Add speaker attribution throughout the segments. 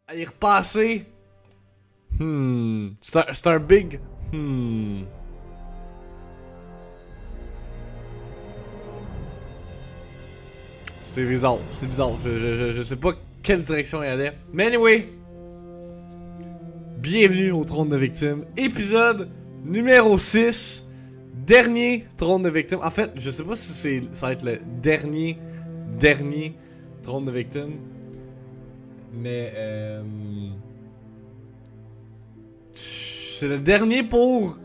Speaker 1: à y repasser. C'est un big. C'est bizarre, c'est bizarre. Je sais pas quelle direction il allait. Mais anyway. Bienvenue au Trône de Victimes. Épisode numéro 6. Dernier Trône de Victimes. En fait, je sais pas si ça va être le dernier Trône de Victimes. Mais c'est le dernier pour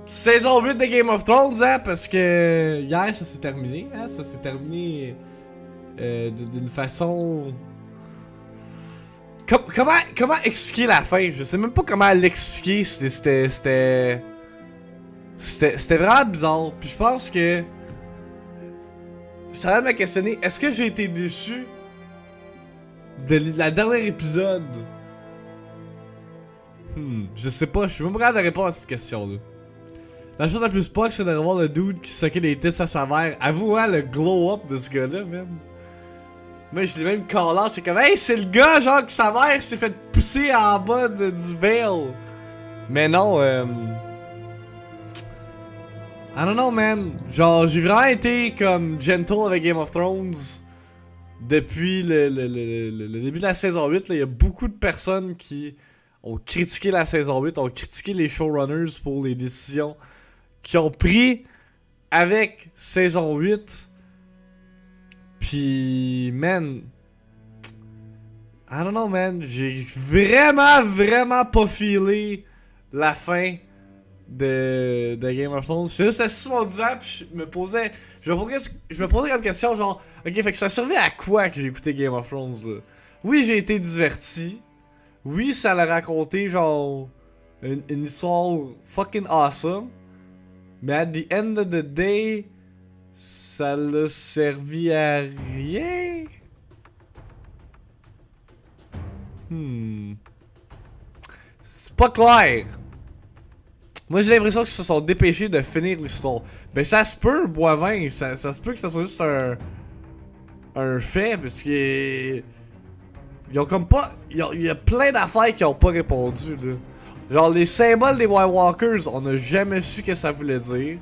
Speaker 1: saison 8 de Game of Thrones, hein, parce que hier ça s'est terminé, hein, ça s'est terminé d'une façon... Comment expliquer la fin? Je sais même pas comment l'expliquer, c'était vraiment bizarre, puis je pense que... Je suis en train de me questionner, est-ce que j'ai été déçu de la dernière épisode? Je sais pas, je suis même pas capable de répondre à cette question-là. La chose la plus spock, c'est de revoir le dude qui soquait les têtes à sa mère. Avoue, hein, le glow-up de ce gars-là, man. Moi, je l'ai même call out, j'étais comme, hey, c'est le gars, genre, que sa mère s'est fait pousser en bas du veil. Mais non, I don't know, man. Genre, j'ai vraiment été comme gentle avec Game of Thrones depuis le début de la saison 8. Il y a beaucoup de personnes qui ont critiqué la saison 8, ont critiqué les showrunners pour les décisions qu'ils ont pris avec saison 8. Puis, man, I don't know, man. J'ai vraiment pas feelé la fin de Game of Thrones. Je suis juste assis sur mon divan, puis je me posais comme question, genre, ok, fait que ça servait à quoi que j'ai écouté Game of Thrones, là? Oui, j'ai été diverti. Oui, ça l'a raconté, genre, une histoire fucking awesome. Mais at the end of the day, ça l'a servi à rien. C'est pas clair. Moi, j'ai l'impression qu'ils se sont dépêchés de finir l'histoire. Ben, ça se peut, Boivin. Ça se peut que ça soit juste un fait, parce que... Ils ont comme pas... Il y a plein d'affaires qui ont pas répondu, là. Genre, les symboles des White Walkers, on a jamais su ce que ça voulait dire.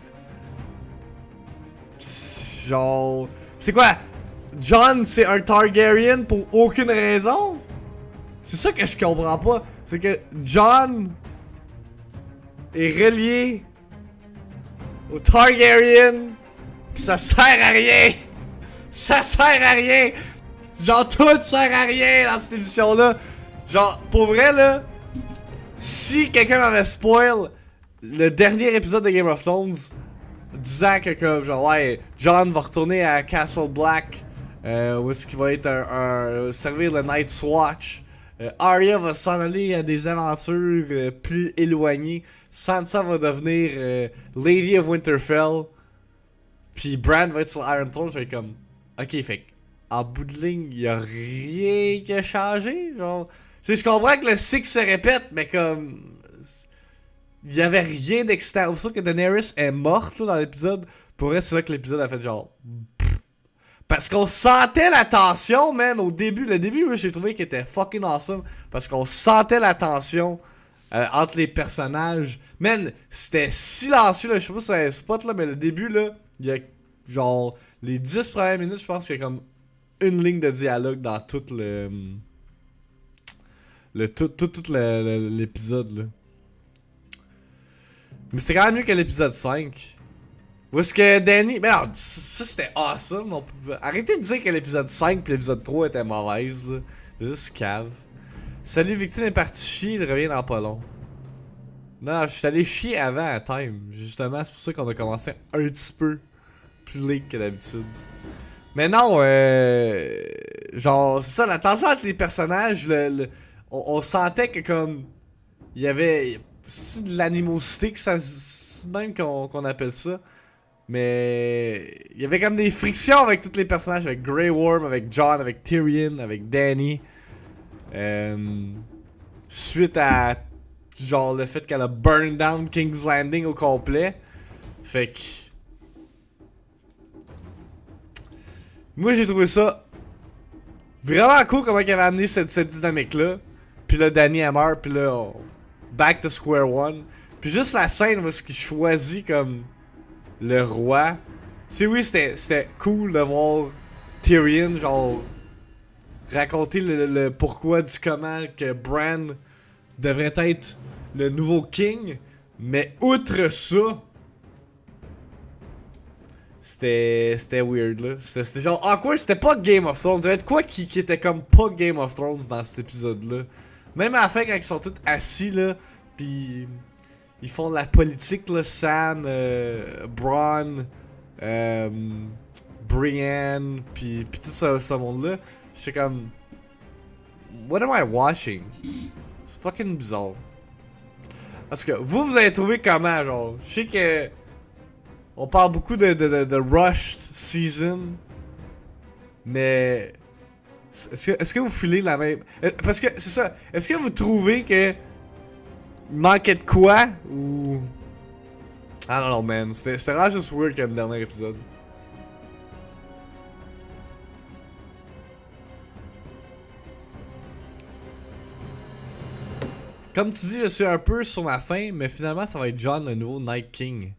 Speaker 1: Genre... C'est quoi? Jon, c'est un Targaryen pour aucune raison? C'est ça que je comprends pas. C'est que Jon est relié au Targaryen, pis ça sert à rien. Ça sert à rien. Genre, tout sert à rien dans cette émission-là. Genre, pour vrai, là, si quelqu'un m'avait spoil le dernier épisode de Game of Thrones, disant que, comme, genre, ouais, Jon va retourner à Castle Black, où est-ce qu'il va être servir le Night's Watch. Arya va s'en aller à des aventures plus éloignées. Sansa va devenir Lady of Winterfell. Puis Bran va être sur Iron Throne. Je vais comme, ok, fait en bout de ligne, y'a rien qui a changé. Genre, tu sais, je comprends que le cycle se répète, mais comme, il y avait rien d'excitant. C'est sûr que Daenerys est morte là, dans l'épisode. Pour vrai, c'est là que l'épisode a fait genre. Parce qu'on sentait la tension, man, au début. Le début, moi, j'ai trouvé qu'il était fucking awesome. Parce qu'on sentait la tension entre les personnages. Man, c'était silencieux, là. Je sais pas si c'est un spot, là, mais le début, là, il y a genre les 10 premières minutes, je pense qu'il y a comme une ligne de dialogue dans tout l'épisode, là. Mais c'était quand même mieux que l'épisode 5. Où est-ce que Danny... Mais non, ça c'était awesome. Arrêtez de dire que l'épisode 5 et l'épisode 3 étaient mauvaises, là. C'est juste cave. Salut, Victime est parti chier, il revient dans pas long. Non, je suis allé chier avant à Time. Justement, c'est pour ça qu'on a commencé un petit peu plus late que d'habitude. Mais non, genre, c'est ça, la tension entre les personnages, on sentait que comme... Il y avait... C'est de l'animosité, que ça... C'est même qu'on appelle ça. Mais il y avait comme des frictions avec tous les personnages, avec Grey Worm, avec Jon, avec Tyrion, avec Dany. Suite à genre le fait qu'elle a burn down King's Landing au complet. Fait que moi j'ai trouvé ça Vraiment cool comment il avait amené cette dynamique-là. Puis là, Danny elle meurt, puis là, back to square one. Puis juste la scène où il choisit comme le roi. Tu sais, oui, c'était cool de voir Tyrion, genre, raconter le pourquoi du comment que Bran devrait être le nouveau king. Mais outre ça, c'était weird là. C'était genre awkward, c'était pas Game of Thrones. Il y avait de quoi qui était comme pas Game of Thrones dans cet épisode là. Même à la fin quand ils sont tous assis là, pis ils font de la politique là, Sam, Bronn, Brienne, pis tout ce monde là. J'étais comme, what am I watching? C'est fucking bizarre. Parce que vous avez trouvé comment genre? Je sais que on parle beaucoup de rushed season, mais est-ce que vous filez la même? Parce que c'est ça. Est-ce que vous trouvez que il manquait de quoi ou I don't know man. C'était vraiment juste weird comme dernier épisode. Comme tu dis, je suis un peu sur ma fin, mais finalement ça va être Jon le nouveau Night King.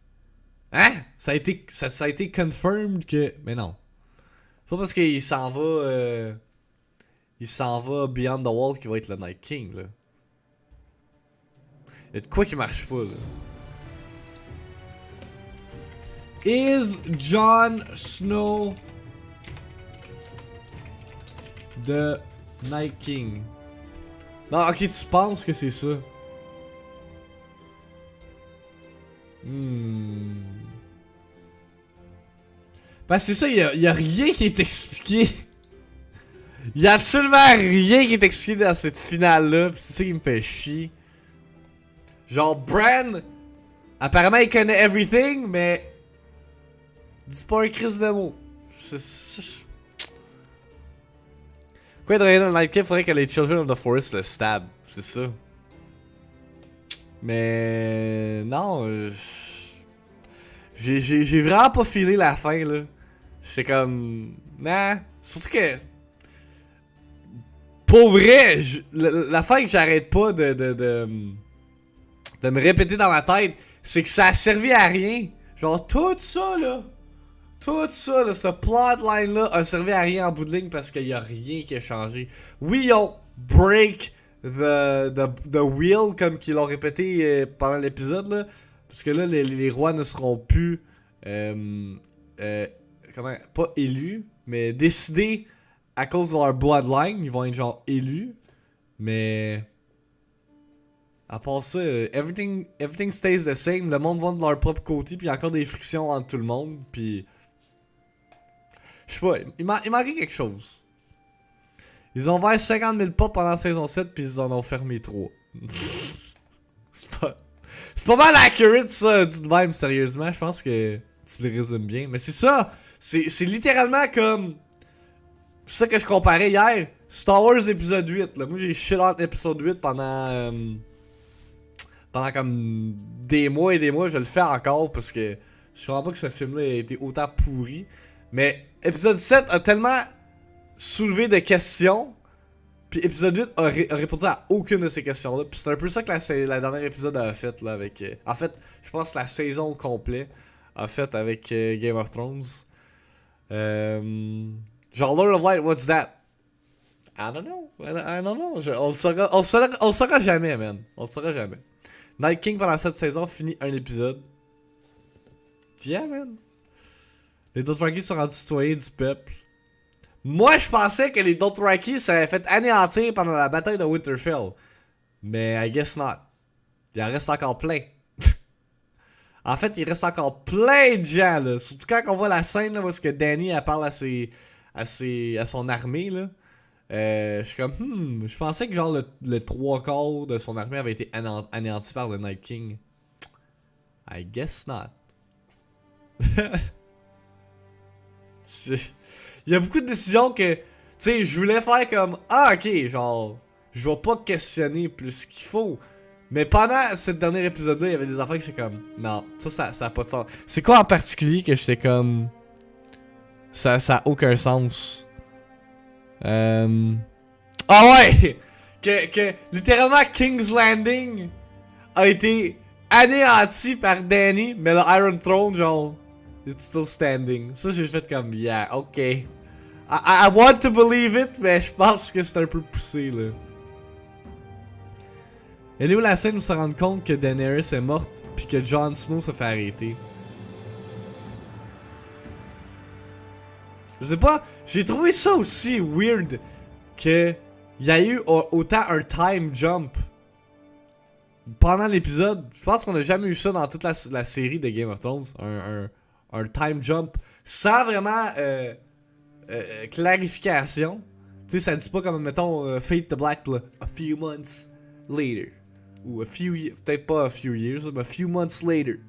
Speaker 1: Hein? Ça a été confirmed que. Mais non. C'est pas parce qu'il s'en va. Il s'en va Beyond the Wall qu'il va être le Night King, là. Y'a de quoi qui marche pas, là. Is Jon Snow the Night King? Non, ok, tu penses que c'est ça? Ben c'est ça, y a rien qui est expliqué. Y'a absolument rien qui est expliqué dans cette finale-là, pis c'est ça qui me fait chier. Genre, Bran, apparemment il connaît everything, mais... Dis pas un crise de mots. Quoi, dans Night King, faudrait que les Children of the Forest le stab, c'est ça. Mais... Non, j'ai vraiment pas filé la fin, là. J'étais comme... Nah. Surtout que... Pour vrai, la fin que j'arrête pas de me répéter dans ma tête, c'est que ça a servi à rien. Genre, tout ça, là, ce plotline-là a servi à rien en bout de ligne parce qu'il y a rien qui a changé. Oui, ils ont break the wheel, comme qu'ils l'ont répété pendant l'épisode, là. Parce que là, les rois ne seront plus... comment... Pas élus, mais décidés à cause de leur bloodline. Ils vont être genre élus. Mais... À part ça, everything stays the same. Le monde va de leur propre côté. Puis il y a encore des frictions entre tout le monde. Puis... Je sais pas, il manquait quelque chose. Ils ont ouvert 50 000 portes pendant la saison 7. Puis ils en ont fermé 3. C'est pas mal accurate ça, dit de même, sérieusement. Je pense que tu le résumes bien. Mais c'est ça. C'est littéralement comme... C'est ça que je comparais hier. Star Wars épisode 8. Là. Moi j'ai shit out épisode 8 pendant... pendant comme des mois et des mois. Je le fais encore parce que je crois pas que ce film-là ait été autant pourri. Mais épisode 7 a tellement soulevé de questions. Puis épisode 8 a répondu à aucune de ces questions-là. Puis c'est un peu ça que la dernière épisode a fait là avec... en fait, je pense que la saison au complet a fait avec Game of Thrones. Genre Lord of Light, what's that? I don't know. I don't know. On le saura jamais, man. On le saura jamais. Night King pendant cette saison finit un épisode. Yeah, man. Les Dothraki sont rendus citoyens du peuple. Moi, je pensais que les Dothraki s'avaient fait anéantir pendant la bataille de Winterfell. Mais I guess not. Il en reste encore plein. En fait, il reste encore plein de gens, là. Surtout quand on voit la scène, là, où est-ce que Dany, elle parle à son armée, là. Je suis comme, je pensais que genre le 3/4 de son armée avait été anéanti par le Night King. I guess not. Il y a beaucoup de décisions que, tu sais, je voulais faire comme, ah ok, genre, je vais pas questionner plus qu'il faut. Mais pendant ce dernier épisode-là, il y avait des affaires que j'étais comme, non, ça a pas de sens. C'est quoi en particulier que j'étais comme, ça a aucun sens? Ah ouais! Que littéralement King's Landing a été anéanti par Dany, mais le Iron Throne, genre, it's still standing. Ça, j'ai fait comme, yeah, ok. I want to believe it, mais je pense que c'est un peu poussé, là. Elle est où la scène où on se rend compte que Daenerys est morte, puis que Jon Snow se fait arrêter? Je sais pas, j'ai trouvé ça aussi weird que y a eu autant un time jump pendant l'épisode. Je pense qu'on a jamais eu ça dans toute la série de Game of Thrones, un time jump sans vraiment clarification. Tu sais, ça dit pas comme mettons Fate the Black, là, a few months later. Ou peut-être pas a few years, mais a few months later.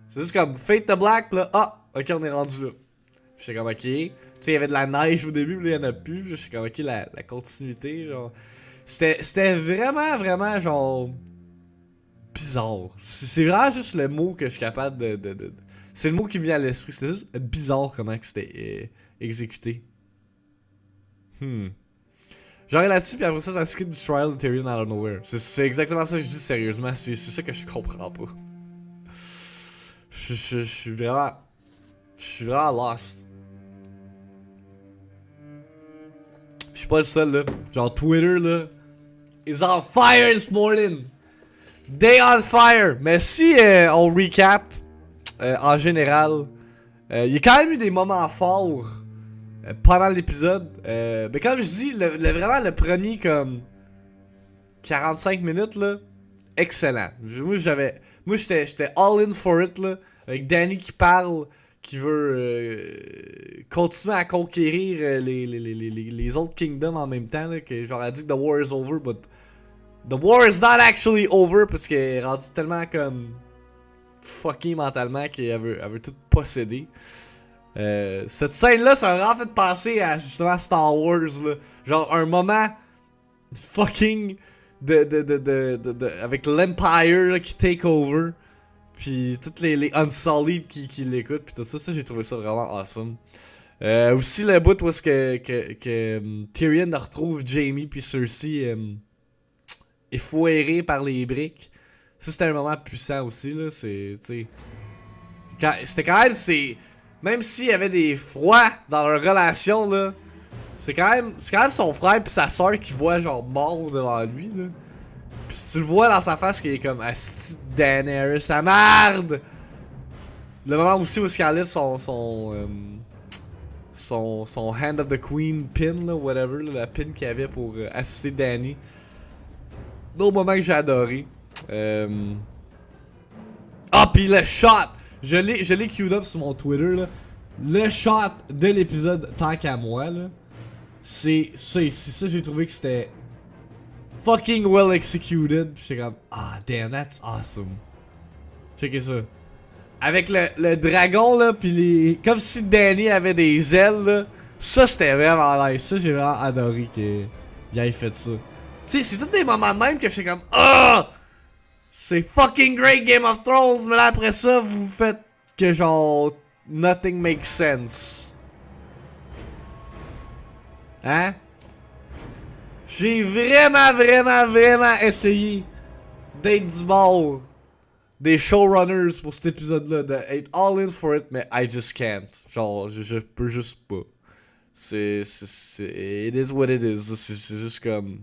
Speaker 1: C'est juste comme Fate the Black, là, ah, ok, on est rendu là. J'étais comme ok. Tu sais, il y avait de la neige au début, mais là, il y en a plus. J'étais comme ok, la continuité, genre. C'était vraiment, genre. Bizarre. C'est vraiment juste le mot que je suis capable de... C'est le mot qui me vient à l'esprit. C'était juste bizarre comment que c'était exécuté. J'aurais là-dessus, puis après ça skip du trial de Tyrion out of nowhere. C'est exactement ça que je dis sérieusement. C'est ça que je comprends pas. Je suis vraiment. Je suis vraiment lost. Je suis pas le seul là. Genre Twitter là. Is on fire this morning. Day on fire. Mais si on recap en général, il y a quand même eu des moments forts pendant l'épisode. Mais comme je dis, vraiment le premier comme 45 minutes là, excellent. Moi j'étais all in for it là. Avec Dany qui parle, qui veut continuer à conquérir les autres kingdoms en même temps là, que genre elle dit que the war is over, but the war is not actually over parce qu'elle est rendue tellement comme fucky mentalement qu'elle veut tout posséder. Cette scène-là, ça m'a vraiment fait penser à justement Star Wars, là. Genre un moment fucking avec l'Empire qui take over. Puis toutes les Unsullied qui l'écoutent, puis tout ça, j'ai trouvé ça vraiment awesome. Aussi le bout où est-ce que Tyrion retrouve Jaime puis Cersei effoirés par les briques. Ça c'était un moment puissant aussi là, c'était quand même même s'il y avait des froids dans leur relation là, c'est quand même son frère puis sa soeur qui voient genre mort devant lui là. Pis tu le vois dans sa face qu'il est comme asti Daenerys, sa merde! Le moment aussi où il enlève son Hand of the Queen pin, là, whatever, là, la pin qu'il avait pour assister Dany. D'autres moments que j'ai adoré. Ah, pis le shot! Je l'ai queued up sur mon Twitter, là. Le shot de l'épisode tant qu'à moi, là. C'est ça, j'ai trouvé que c'était fucking well executed. Pis j'étais comme, ah damn, that's awesome. Checkez ça. Avec le dragon là, pis les. Comme si Dany avait des ailes là. Ça c'était vraiment nice. Ça j'ai vraiment adoré qu'il ait fait ça. Tu sais, c'est tous des moments de même que j'étais comme, ah! C'est fucking great Game of Thrones, mais là après ça, vous faites que genre. Nothing makes sense. Hein? J'ai vraiment essayé d'être du bord des showrunners pour cet épisode-là, d'être all in for it, mais I just can't. Genre, je peux juste pas. It is what it is. C'est juste comme.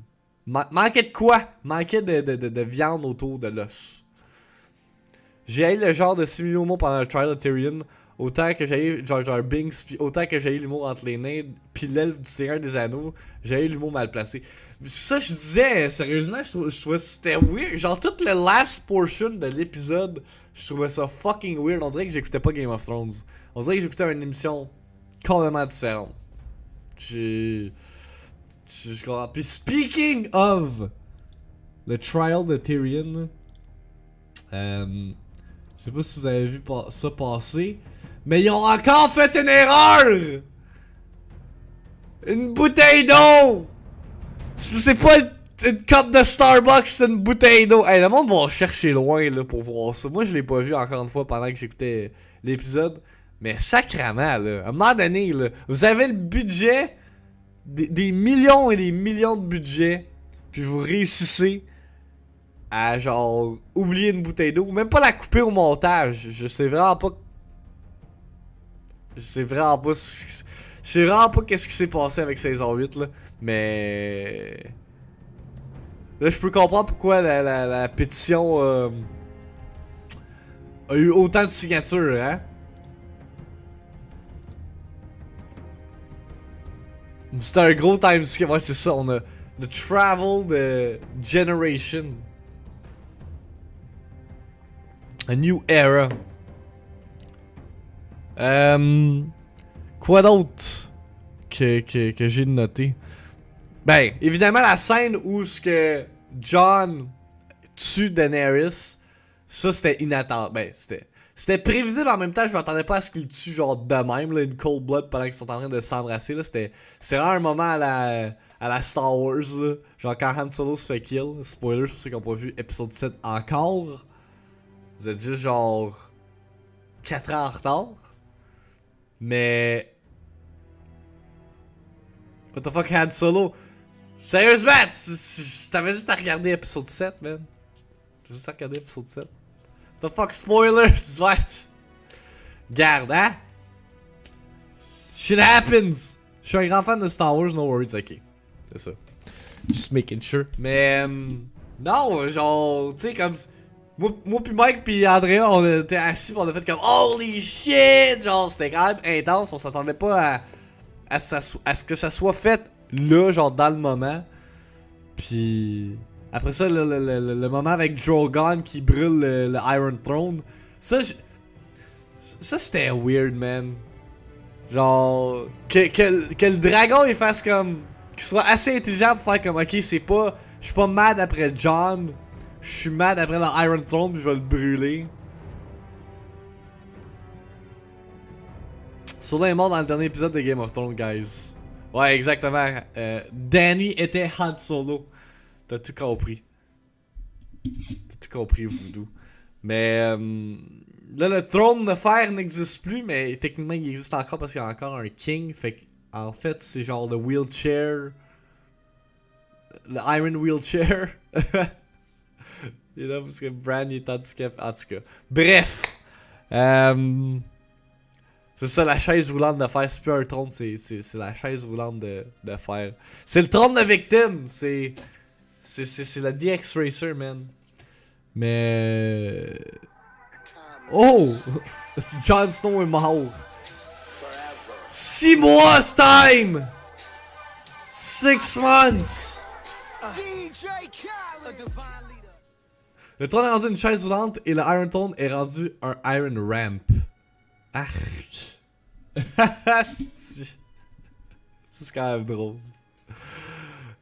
Speaker 1: Manquait de quoi? Manquait de viande autour de l'os. J'ai haï le genre de simili humour pendant le trial of Tyrion. Autant que j'ai eu Jar Jar Binks, puis autant que j'ai eu l'humour entre les nains, puis l'elfe du Seigneur des Anneaux, j'ai eu l'humour mal placé. Ça, je disais, sérieusement, je trouvais que c'était weird. Genre, tout le last portion de l'épisode, je trouvais ça fucking weird. On dirait que j'écoutais pas Game of Thrones. On dirait que j'écoutais une émission complètement différente. Je comprends. Puis, speaking of the trial de Tyrion, je sais pas si vous avez vu ça passer. Mais ils ont encore fait une erreur! Une bouteille d'eau! C'est pas une cup de Starbucks, c'est une bouteille d'eau. Hey, le monde va chercher loin là, pour voir ça. Moi, je l'ai pas vu encore une fois pendant que j'écoutais l'épisode. Mais sacrément, là, à un moment donné, là, vous avez le budget des millions et des millions de budget, puis vous réussissez à genre oublier une bouteille d'eau, même pas la couper au montage. Je sais vraiment pas. Je sais vraiment pas. Je sais vraiment pas qu'est-ce qui s'est passé avec saison 8 là, mais là je peux comprendre pourquoi la pétition a eu autant de signatures, hein. C'était un gros time skip, ouais c'est ça, on a The Travel Generation. A New Era. Quoi d'autre que j'ai noté? Ben, évidemment la scène où ce que Jon tue Daenerys, ça c'était inattendu. Ben, c'était prévisible en même temps, je m'attendais pas à ce qu'il tue genre de même, là, une cold blood pendant qu'ils sont en train de s'embrasser, là. C'est vraiment un moment à la Star Wars, là. Genre quand Han Solo se fait kill. Spoiler pour ceux qui n'ont pas vu épisode 7 encore. Vous êtes juste genre 4 ans en retard. Mais. What the fuck, Han Solo? Sérieusement, t'avais juste à regarder épisode 7, man. T'avais juste à regarder épisode 7. The fuck, spoilers, what? Garde, hein? Shit happens! Je suis un grand fan de Star Wars, no worries, ok. C'est ça. Just making sure. Mais, non, genre, tu sais, comme. Moi pis Mike pis Andrea, on était assis pis on a fait comme holy shit! Genre, c'était quand même intense, on s'attendait pas à ce que ça soit fait là, genre dans le moment. Puis après ça, le moment avec Drogon qui brûle le Iron Throne, ça c'était weird, man. Genre, que le dragon il fasse comme. Qu'il soit assez intelligent pour faire comme ok, c'est pas. Je suis pas mad après Jon. Je suis mad après le Iron Throne pis je vais le brûler. Solo est mort dans le dernier épisode de Game of Thrones, guys. Ouais, exactement. Dany était Han Solo. T'as tout compris. T'as tout compris, Voodoo. Mais là, le trône de fer n'existe plus, mais techniquement, il existe encore parce qu'il y a encore un king. Fait que, en fait, c'est genre le wheelchair. Le Iron Wheelchair. Et là, parce que Bran est handicapé. En tout cas. Bref. C'est ça, la chaise roulante de fer. C'est plus un trône, c'est la chaise roulante de fer. C'est le trône de victime. C'est la DX Racer, man. Mais. Oh! Jon Snow est mort. 6 mois, ce time! 6 months! Le trône est rendu une chaise roulante et le Iron Throne est rendu un Iron Ramp. Arc. C'est quand même drôle.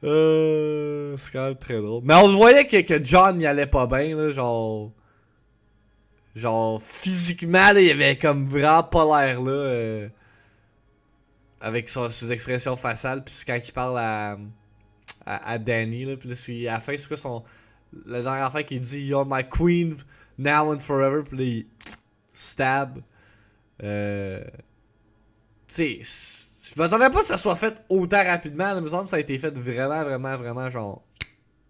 Speaker 1: C'est quand même très drôle. Mais on voyait que Jon y allait pas bien, là, genre physiquement, là, il avait comme vraiment pas l'air là. Avec ses expressions faciales, puis quand il parle à Dany, là, puis là, à la fin, c'est quoi son. La dernière affaire qu'il dit You're my queen now and forever, puis là, il stab. Tu sais, je m'attendais pas que ça soit fait autant rapidement, là, il me semble que ça a été fait vraiment genre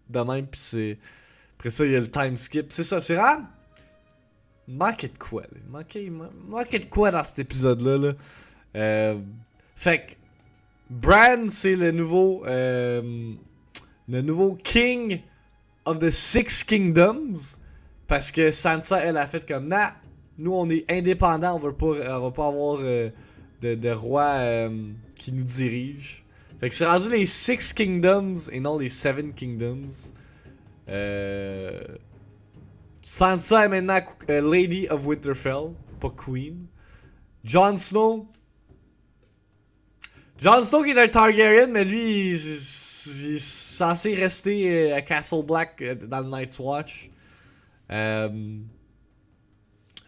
Speaker 1: de même, pis c'est. Après ça, il y a le time skip. C'est ça, c'est rare. Il manquait de quoi, là. Il manquait de quoi dans cet épisode-là, là. Fait que Bran, c'est le nouveau King of the Six Kingdoms. Parce que Sansa, elle a fait comme nah, nous on est indépendants, on va pas avoir de roi qui nous dirige. Fait que c'est rendu les Six Kingdoms et non les Seven Kingdoms. Sansa est maintenant Lady of Winterfell, pas Queen. Jon Snow qui est un Targaryen, mais lui, il est censé rester à Castle Black dans le Night's Watch.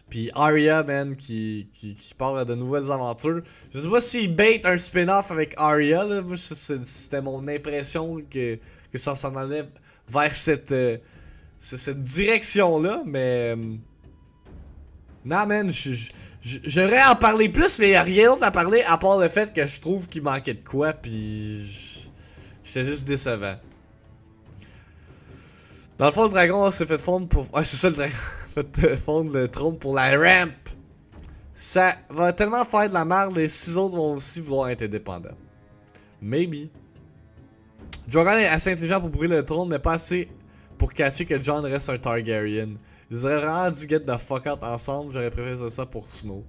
Speaker 1: Puis Arya, man, qui part à de nouvelles aventures. Je sais pas s'il bait un spin-off avec Arya, là. Moi, c'était mon impression que ça s'en allait vers cette direction-là, mais. Non, man, J'aimerais en parler plus, mais y a rien d'autre à parler à part le fait que je trouve qu'il manquait de quoi, pis j'étais juste décevant. Dans le fond, le dragon s'est fait fondre pour... Ouais, c'est ça le dragon. Fait fondre le trône pour la ramp. Ça va tellement faire de la merde, les 6 autres vont aussi vouloir être indépendants. Maybe. Drogon est assez intelligent pour brûler le trône, mais pas assez pour catcher que Jon reste un Targaryen. Ils auraient vraiment dû get the fuck out ensemble, j'aurais préféré ça pour Snow.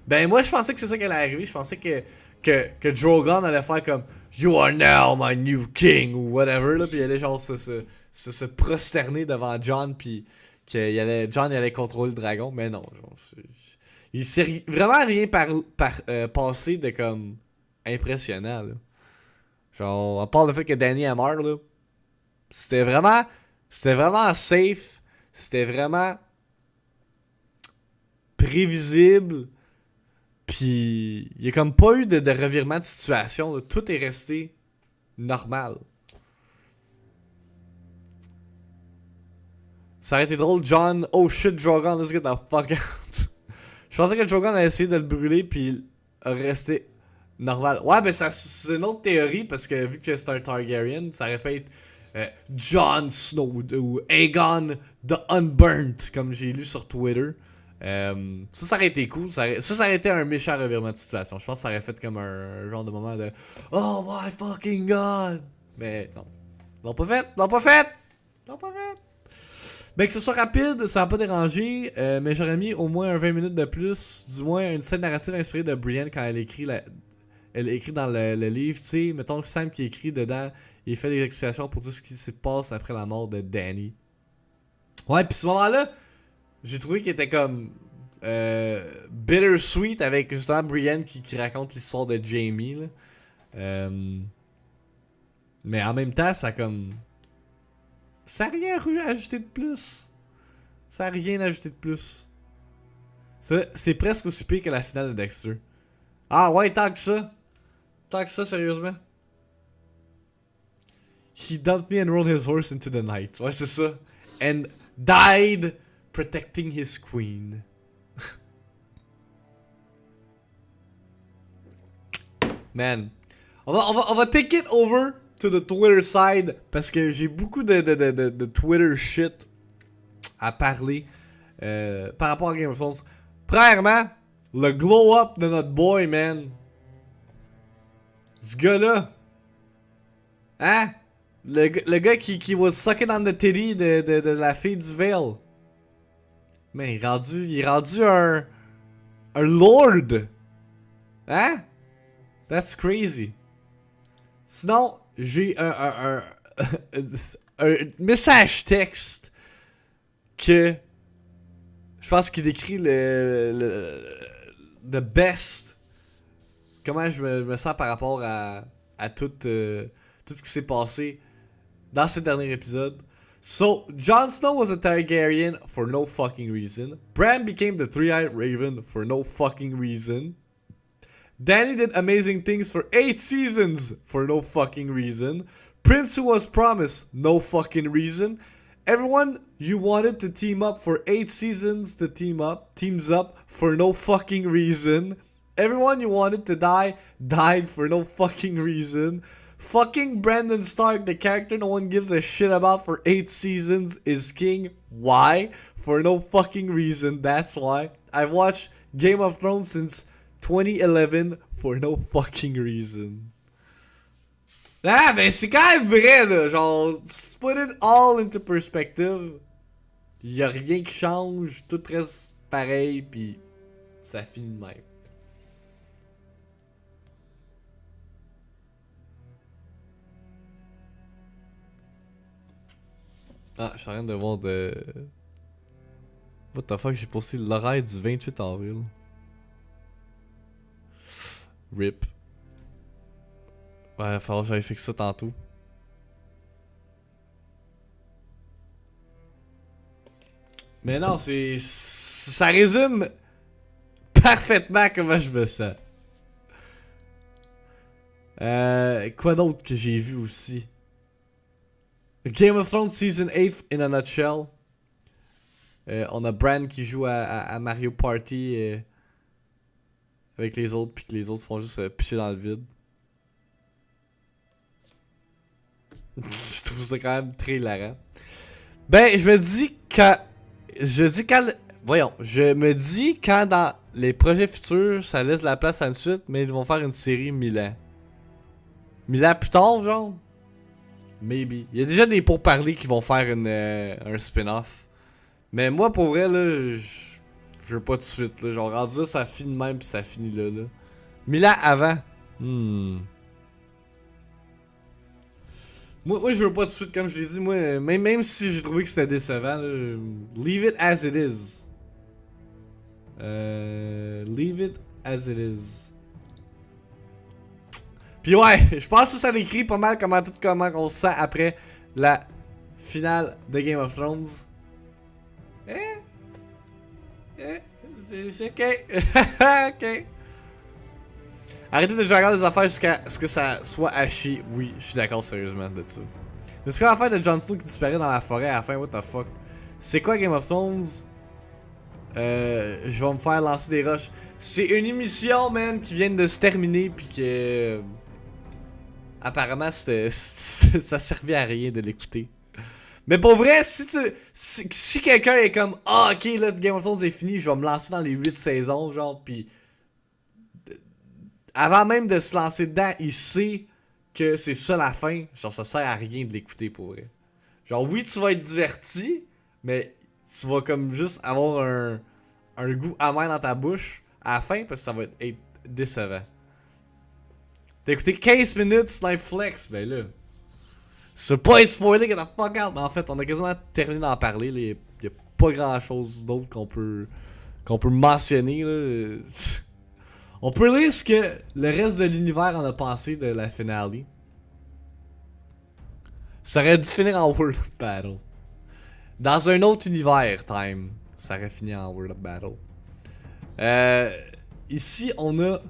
Speaker 1: Ben moi je pensais que c'est ça qui allait arriver, je pensais que Drogon allait faire comme You are now my new king ou whatever là, pis il allait genre se prosterner devant Jon pis que Jon allait contrôler le dragon, mais non, genre, il s'est vraiment rien passé de comme impressionnant là. Genre, à part le fait que Dany est mort là, c'était vraiment safe, c'était vraiment prévisible. Pis, il y a comme pas eu de revirement de situation, là. Tout est resté normal. Ça aurait été drôle, Jon, oh shit, Drogon, let's get the fuck out. Je pensais que Drogon allait essayer de le brûler, puis il aurait resté normal. Ouais, ben c'est une autre théorie, parce que vu que c'est un Targaryen, ça aurait pu être Jon Snow ou Aegon the Unburnt, comme j'ai lu sur Twitter. Ça aurait été cool. Ça aurait été un méchant revirement de situation. Je pense que ça aurait fait comme un genre de moment de Oh my fucking god! Mais non. L'ont pas fait! L'ont pas fait! L'ont pas fait! Ben que ce soit rapide, ça va pas déranger. Mais j'aurais mis au moins un 20 minutes de plus. Du moins une scène narrative inspirée de Brienne quand elle écrit elle écrit dans le livre. Tu sais, mettons que Sam qui écrit dedans, il fait des explications pour tout ce qui se passe après la mort de Dany. Ouais, pis ce moment-là, j'ai trouvé qu'il était comme bittersweet avec justement Brienne qui raconte l'histoire de Jaime là. Mais en même temps, ça comme ça a rien ajouté de plus. Ça a rien ajouté de plus. C'est presque aussi pire que la finale de Dexter. Ah ouais, tant que ça. Tant que ça, sérieusement. He dumped me and rode his horse into the night. Ouais, c'est ça. And died protecting his queen. Man. On va take it over to the Twitter side parce que j'ai beaucoup de Twitter shit à parler par rapport à Game of Thrones. Premièrement, le glow up de notre boy, man. Ce gars-là. Hein? Le gars qui was sucking on the titty de la fille du Vale. Mais il est rendu un lord. Hein? That's crazy. Sinon, j'ai un message texte que je pense qu'il décrit the best. Comment je me sens par rapport à tout ce qui s'est passé dans ce dernier épisode. So, Jon Snow was a Targaryen for no fucking reason. Bran became the Three-Eyed Raven for no fucking reason. Dany did amazing things for 8 seasons for no fucking reason. Prince who was promised, no fucking reason. Everyone you wanted to team up for 8 seasons to teams up for no fucking reason. Everyone you wanted to die, died for no fucking reason. Fucking Brandon Stark, the character no one gives a shit about for 8 seasons, is king. Why? For no fucking reason, that's why. I've watched Game of Thrones since 2011 for no fucking reason. Ah, ben c'est quand même vrai, là. Genre, put it all into perspective. Y'a rien qui change, tout reste pareil, pis ça finit de même. Ah, je suis en train de voir de... What the fuck, j'ai posté l'horaire du 28 avril. RIP. Ouais, il va falloir que j'aille fixer ça tantôt. Mais non, ça résume parfaitement comment je me sens. Quoi d'autre que j'ai vu aussi? Game of Thrones Season 8 in a nutshell. On a Bran qui joue à Mario Party avec les autres, puis que les autres font juste picher dans le vide. Je trouve ça quand même très hilarant. Ben, je me dis quand... Voyons, je me dis quand dans les projets futurs, ça laisse la place à une suite, mais ils vont faire une série 1000 ans. 1000 ans plus tard, genre? Maybe. Il y a déjà des pourparlers qui vont faire un spin-off. Mais moi, pour vrai, là, je veux pas de suite, là. Genre, rendu là, ça finit de même, puis ça finit là, là. 1000 ans avant. Moi, je veux pas de suite, comme je l'ai dit. Moi, même si j'ai trouvé que c'était décevant, là, leave it as it is. Leave it as it is. Pis ouais, je pense que ça décrit pas mal comment on se sent après la finale de Game of Thrones. C'est ok. Ok. Arrêtez de regarder les affaires jusqu'à ce que ça soit haché. Oui, je suis d'accord sérieusement de ça. Mais c'est quoi l'affaire de Jon Snow qui disparaît dans la forêt à la fin? What the fuck? C'est quoi Game of Thrones? Je vais me faire lancer des roches. C'est une émission, man, qui vient de se terminer, puis que... apparemment, ça servait à rien de l'écouter. Mais pour vrai, si quelqu'un est comme « Ah, ok, là, Game of Thrones est fini, je vais me lancer dans les 8 saisons, genre, puis... » Avant même de se lancer dedans, il sait que c'est ça la fin. Genre, ça sert à rien de l'écouter, pour vrai. Genre, oui, tu vas être diverti, mais tu vas comme juste avoir un goût amer dans ta bouche à la fin, parce que ça va être décevant. T'as écouté 15 minutes Snipe Flex, ben là... C'est pas être spoilé, get the fuck out. Mais en fait, on a quasiment terminé d'en parler. Il y a pas grand chose d'autre qu'on peut mentionner. Là. On peut lire ce que le reste de l'univers en a pensé de la finale. Ça aurait dû finir en World of Battle. Dans un autre univers, time, ça aurait fini en World of Battle. Ici, on a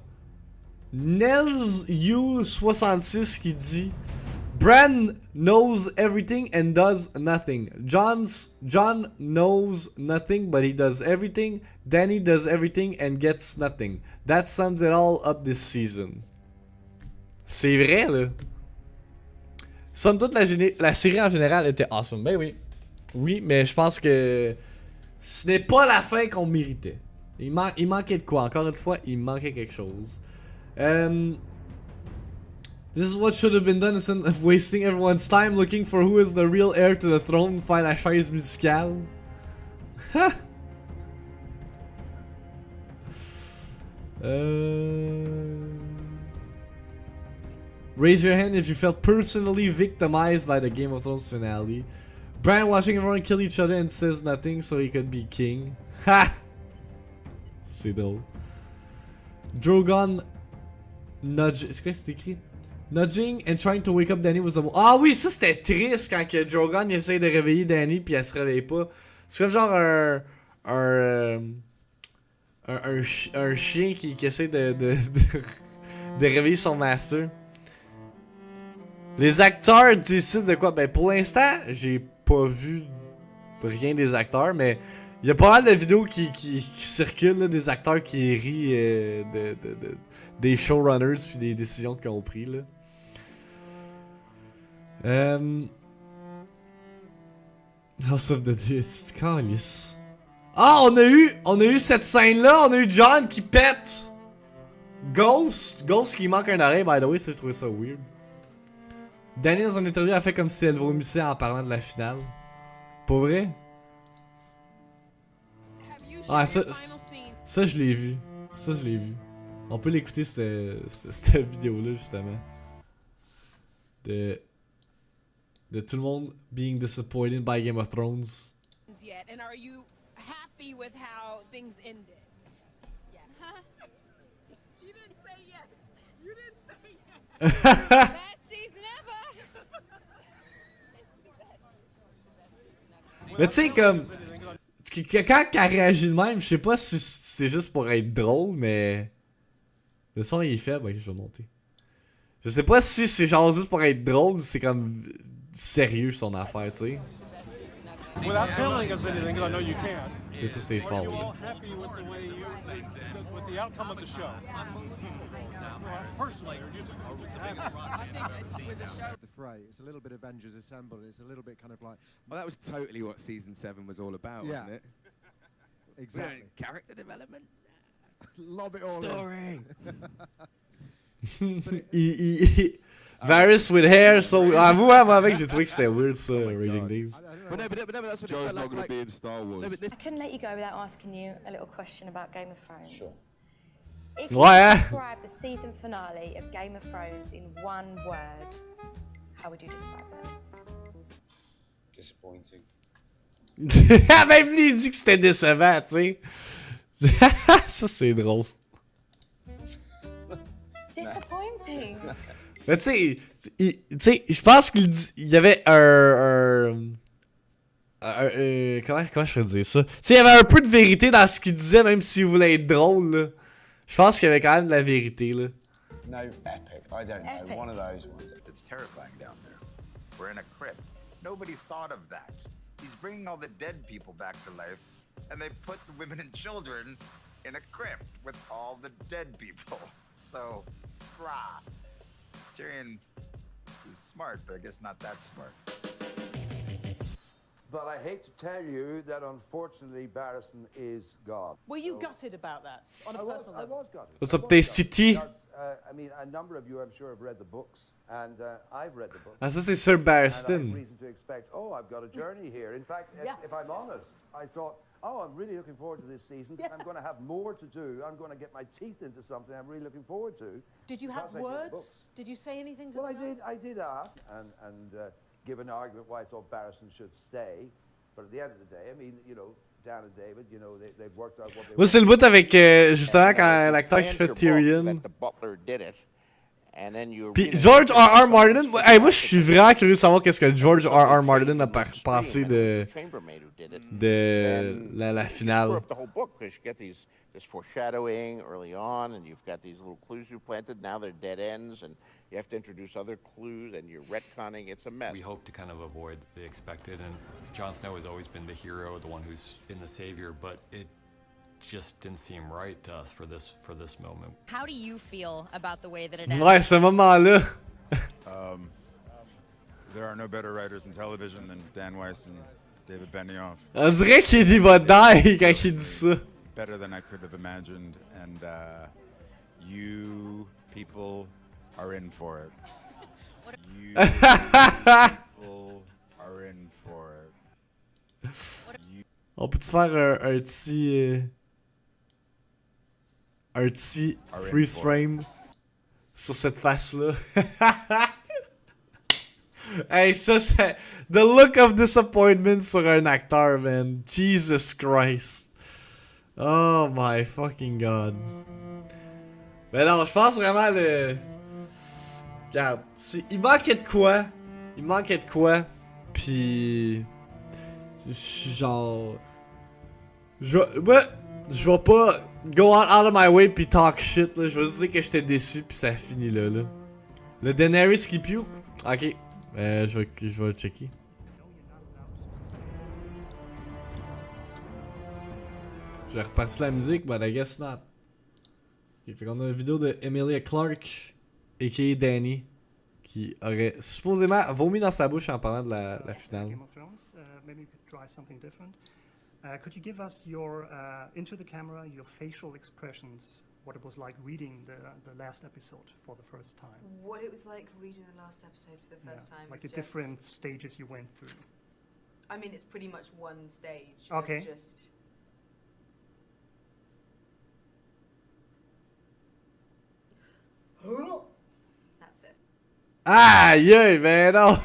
Speaker 1: Nels U66 qui dit... Bran knows everything and does nothing. John knows nothing but he does everything. Danny does everything and gets nothing. That sums it all up this season. C'est vrai, là. Somme toute, la série en général était awesome. Ben oui. Oui, mais je pense que ce n'est pas la fin qu'on méritait. Il manquait de quoi? Encore une fois, il manquait quelque chose. This is what should have been done instead of wasting everyone's time looking for who is the real heir to the throne. Find la chaise musicale. Raise your hand if you felt personally victimized by the Game of Thrones finale. Bran watching everyone kill each other and says nothing so he could be king. Ha! C'est drôle. Drogon nudge. C'est quoi c'est écrit? Nudging and trying to wake up Danny was the... Ah oui, ça c'était triste quand que Drogon essaye de réveiller Danny puis elle se réveille pas. C'est comme genre un chien qui essaie de réveiller son master. Les acteurs décident de quoi? Ben pour l'instant, j'ai pas vu rien des acteurs, mais il y a pas mal de vidéos qui circulent là, des acteurs qui rient des showrunners puis des décisions qu'ils ont prises là. House of the Dead, c'est calice. Ah, on a eu cette scène là, on a eu John qui pète Ghost qui manque un oreille, by the way, ça, je trouvais ça weird. Danny dans une interview a fait comme si elle vomissait en parlant de la finale. Pour vrai? Ah, ça je l'ai vu. Ça je l'ai vu. On peut l'écouter cette vidéo là justement. De tout le monde being disappointed by Game of Thrones.
Speaker 2: And are you happy with how things ended? Yeah. She didn't say yes. You didn't say yes. Best season ever. It's the best.
Speaker 1: Mais tu sais comme quand elle réagit de même, je sais pas si c'est juste pour être drôle, mais le son il est faible, ok, je vais monter. Je sais pas si c'est genre juste pour être drôle ou c'est comme sérieux son affaire, tu sais.
Speaker 3: Without telling us anything, because I know you can't.
Speaker 1: C'est ça, c'est fort.
Speaker 3: Are you
Speaker 1: là.
Speaker 3: all happy with the way with the outcome of the show? Personally, or just
Speaker 4: The fray. It's a little bit Avengers Assemble. It's a little bit kind of like
Speaker 5: Well, that was totally what season 7 was all about,
Speaker 4: Yeah.
Speaker 5: wasn't it?
Speaker 4: exactly.
Speaker 5: Character development,
Speaker 4: Lob it all in.
Speaker 5: story.
Speaker 1: Varys with hair, so. Avoue, hein, moi avec, j'ai trouvé que c'était weird ça, Raging Dave.
Speaker 4: I don't know.
Speaker 5: But no, that's what it
Speaker 6: Joe's
Speaker 5: felt
Speaker 6: not
Speaker 5: like.
Speaker 6: going to be in Star Wars.
Speaker 5: No, but this
Speaker 7: I couldn't let you go without asking you a little question about Game of Thrones.
Speaker 6: Sure.
Speaker 7: If you
Speaker 1: Ouais, hein?
Speaker 7: could describe the season finale of Game of Thrones in one word, how would you describe it?
Speaker 6: Disappointing.
Speaker 1: Même lui, il dit que c'était décevant, tu sais. Ça, c'est drôle.
Speaker 7: Disappointing.
Speaker 1: Mais tu sais, je pense qu'il y avait comment je pourrais dire ça? Tu sais, il y avait un peu de vérité dans ce qu'il disait, même s'il voulait être drôle, là. Je pense qu'il y avait quand même de la vérité, là.
Speaker 8: No, epic. I don't know.
Speaker 7: Epic.
Speaker 8: One of those ones.
Speaker 9: It's terrifying down there. We're in a crypt. Nobody thought of that. He's bringing all the dead people back to life, and they put the women and children in a crypt with all the dead people. So, rah. Tyrion is smart, but I guess not that smart.
Speaker 10: But I hate to tell you that unfortunately Barristan is gone.
Speaker 2: Were you gutted about that on a
Speaker 10: I was,
Speaker 2: personal
Speaker 10: I
Speaker 2: level?
Speaker 10: was gutted.
Speaker 1: What's
Speaker 10: I
Speaker 1: up,
Speaker 10: was
Speaker 1: Tasty
Speaker 10: gutted
Speaker 1: T?
Speaker 10: because, I mean, a number of you, I'm sure, have read the books, and I've read the books.
Speaker 1: Ah, ça, c'est Sir
Speaker 10: And I have
Speaker 1: Barristan.
Speaker 10: reason to expect, oh, I've got a journey here. In fact,
Speaker 2: Yeah.
Speaker 10: if I'm honest, I thought, oh, I'm really looking forward to this season.
Speaker 2: Yeah.
Speaker 10: I'm going to have more to do. I'm going to get my teeth into something I'm really looking forward to.
Speaker 2: Did you have
Speaker 10: because I read the books.
Speaker 2: words? Did you say anything to
Speaker 10: Well,
Speaker 2: them?
Speaker 10: I did ask and give an argument why I thought Barristan should stay. But at the end of the day, I mean, you know, Dan and David, you know, they've worked out what they
Speaker 1: Moi, c'est le bout avec, justement, quand l'acteur qui fait
Speaker 11: That
Speaker 1: Tyrion.
Speaker 11: the butler did it, and then you
Speaker 1: Puis
Speaker 11: read it
Speaker 1: George
Speaker 11: in
Speaker 1: R.R.
Speaker 11: the
Speaker 1: Martin, hey, moi, je suis vraiment curieux de savoir qu'est-ce que George R.R. Martin a pensé de
Speaker 11: chambermaid who did it.
Speaker 1: la
Speaker 11: Screw
Speaker 1: finale.
Speaker 11: up the whole book because you get this foreshadowing early on, and you've got these little clues you planted. Now they're dead ends, and you have to introduce other clues, and you're retconning. It's a mess.
Speaker 12: We hope to kind of avoid the expected, and Jon Snow has always been the hero, the one who's been the savior, but it just didn't seem right to us for this moment.
Speaker 13: How do you feel about the way that it ended?
Speaker 1: Ouais, ce moment-là.
Speaker 6: There are no better writers in television than Dan Weiss and David Benioff.
Speaker 1: On dirait qu'il va die quand il dit ça.
Speaker 6: Better than I could have imagined, and you people are in for it. You people are in for it.
Speaker 1: On peut-tu faire un petit freeze frame sur cette face-là? Hey, ça c'est the look of disappointment sur un acteur, man. Jesus Christ. Oh my fucking god. Mais non, je pense vraiment le... Regarde, il manquait de quoi. Il manquait de quoi. Puis... Genre... Je vais pas go out of my way pis talk shit, là. Je vais juste dire que j'étais déçu pis ça finit là, là. Le Daenerys qui puke? Ok. Je vais checker. J'ai reparti la musique, but I guess not. Ok, fait qu'on a une vidéo de Emilia Clarke, a.k.a. Dany, qui aurait supposément vomi dans sa bouche en parlant de la finale.
Speaker 3: Game of Thrones. Maybe you could try something different. Could you give us your into the camera your facial expressions? What it was like reading the last episode for the first time?
Speaker 2: What it was like reading the last episode for the first time.
Speaker 3: Like
Speaker 2: was
Speaker 3: the
Speaker 2: just-
Speaker 3: different stages you went through.
Speaker 2: I mean, it's pretty much one stage.
Speaker 3: Okay.
Speaker 2: Of just. That's it.
Speaker 1: Aïe aïe, ben non!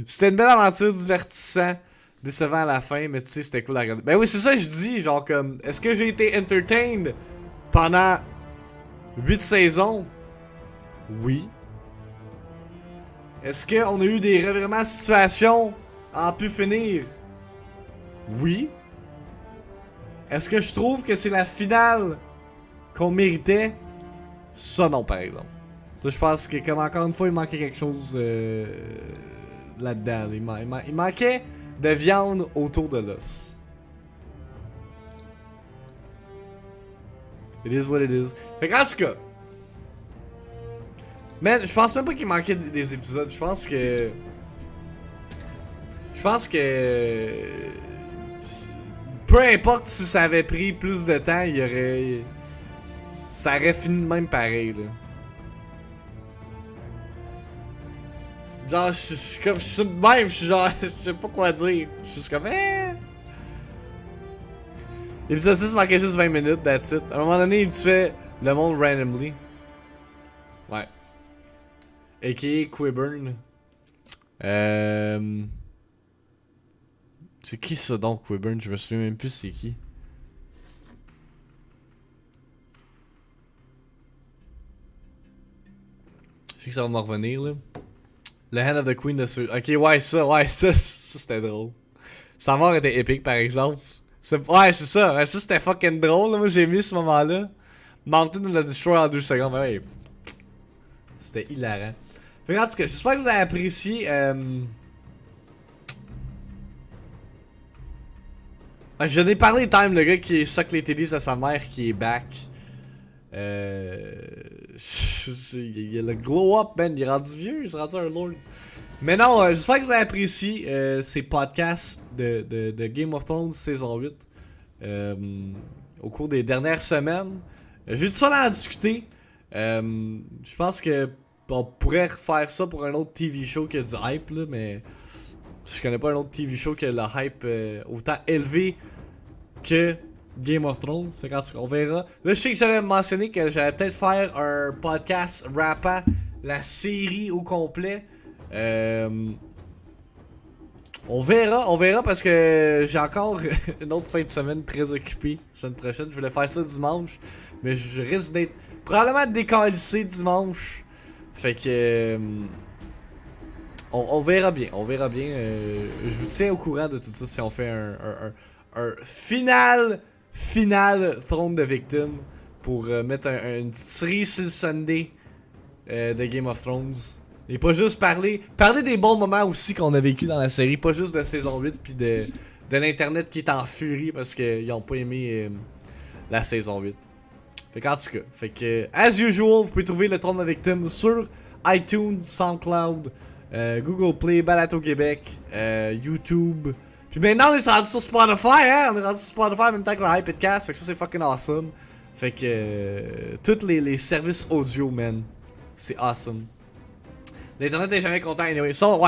Speaker 1: C'était une belle aventure divertissante, décevant à la fin, mais tu sais, c'était cool à regarder. Ben oui, c'est ça que je dis, genre comme, est-ce que j'ai été entertained pendant 8 saisons? Oui. Est-ce qu'on a eu des revirements de situation à en pu finir? Oui. Est-ce que je trouve que c'est la finale qu'on méritait? Ça non, par exemple. Ça, je pense que, comme encore une fois, il manquait quelque chose là-dedans. Il manquait de viande autour de l'os. It is what it is. Fait qu'en tout cas, man, je pense même pas qu'il manquait des épisodes. Je pense que peu importe si ça avait pris plus de temps, ça aurait fini de même pareil, là. Genre, je suis de même, je suis genre, je sais pas quoi dire. Je suis juste comme, L'épisode 6 manquait juste 20 minutes, that's it. À un moment donné, il tuait le monde randomly. Ouais. A.K.A. Quiburn. C'est qui ça donc, Quiburn? Je me souviens même plus c'est qui. Je sais que ça va me revenir là. Le Hand of the Queen de ceux. Ok, ouais, ça c'était drôle. Sa mort était épique par exemple. Ouais, c'est ça. Ouais, ça c'était fucking drôle. Là. Moi j'ai mis ce moment-là. Mountain l'a destroy en 2 secondes. Ouais, c'était hilarant. Fait en tout cas, j'espère que vous avez apprécié. Je n'ai parlé Time, le gars qui suck les télés à sa mère qui est back. Il y a le glow up, man. Il est rendu vieux, il s'est rendu un lord. Mais non, j'espère que vous avez apprécié ces podcasts de Game of Thrones saison 8 au cours des dernières semaines. J'ai eu du fun à en discuter. Je pense que on pourrait refaire ça pour un autre TV show qui a du hype, là, mais je connais pas un autre TV show qui a le hype autant élevé que Game of Thrones. Fait qu'en tout cas, on verra. Là, je sais que j'avais mentionné que j'allais peut-être faire un podcast rappant la série au complet. On verra parce que j'ai encore une autre fin de semaine très occupée. La semaine prochaine, je voulais faire ça dimanche, mais je risque d'être probablement décalissé dimanche. Fait que on verra bien, je vous tiens au courant de tout ça si on fait un final Throne de Victims pour mettre une petite série sur le Sunday de Game of Thrones. Et pas juste parler des bons moments aussi qu'on a vécu dans la série, pas juste de saison 8 puis de l'internet qui est en furie parce qu'ils ont pas aimé la saison 8. Fait qu'en tout cas, as usual, vous pouvez trouver le Throne de Victims sur iTunes, SoundCloud, Google Play, Balato Québec, YouTube. Puis maintenant on est rendu sur Spotify, hein? On est rendu sur Spotify en même temps que le Hypedcast, fait que ça c'est fucking awesome. Fait que tous les services audio, man, c'est awesome. L'internet est jamais content anyway. Ça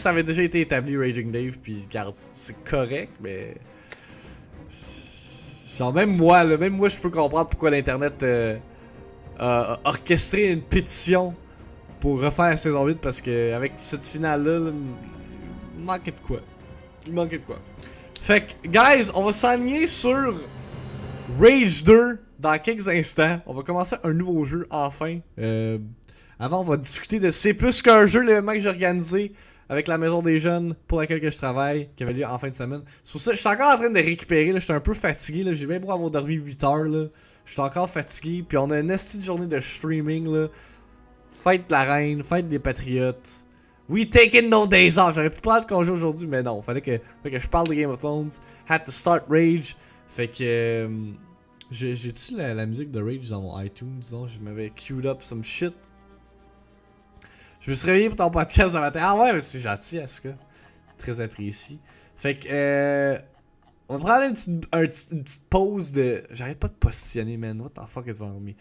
Speaker 1: avait déjà été établi, Raging Dave, puis regarde, c'est correct, mais... Genre même moi je peux comprendre pourquoi l'internet a orchestré une pétition pour refaire la saison 8 parce que avec cette finale là, il manquait de quoi. Fait que guys, on va s'aligner sur Rage 2 dans quelques instants. On va commencer un nouveau jeu enfin. Avant on va discuter de C'est plus qu'un jeu, l'événement que j'ai organisé avec la maison des jeunes pour laquelle que je travaille, qui avait lieu en fin de semaine. C'est pour ça que je suis encore en train de récupérer, là, je suis un peu fatigué, là, j'ai bien beau avoir dormi 8 heures, là. Je suis encore fatigué, puis on a une petite journée de streaming, là. Fête de la reine, fête des patriotes. We taking no days off, j'aurais pu prendre congé aujourd'hui, mais non, fallait que je parle de Game of Thrones, had to start Rage, fait que... j'ai-tu la musique de Rage dans mon iTunes, donc je m'avais queued up some shit. Je me suis réveillé pour ton podcast ce matin. Ah ouais, mais c'est gentil, Asuka. Très apprécié. Fait que, on va prendre une petite pause de... J'arrête pas de positionner, man. What the fuck is wrong with me?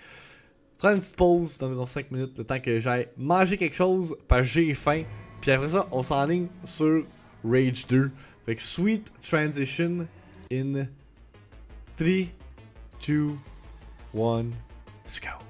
Speaker 1: Prendre une petite pause d'environ 5 minutes, le temps que j'aille manger quelque chose, parce que j'ai faim. Puis après ça, on s'enligne sur Rage 2. Fait que sweet transition in 3, 2, 1, let's go.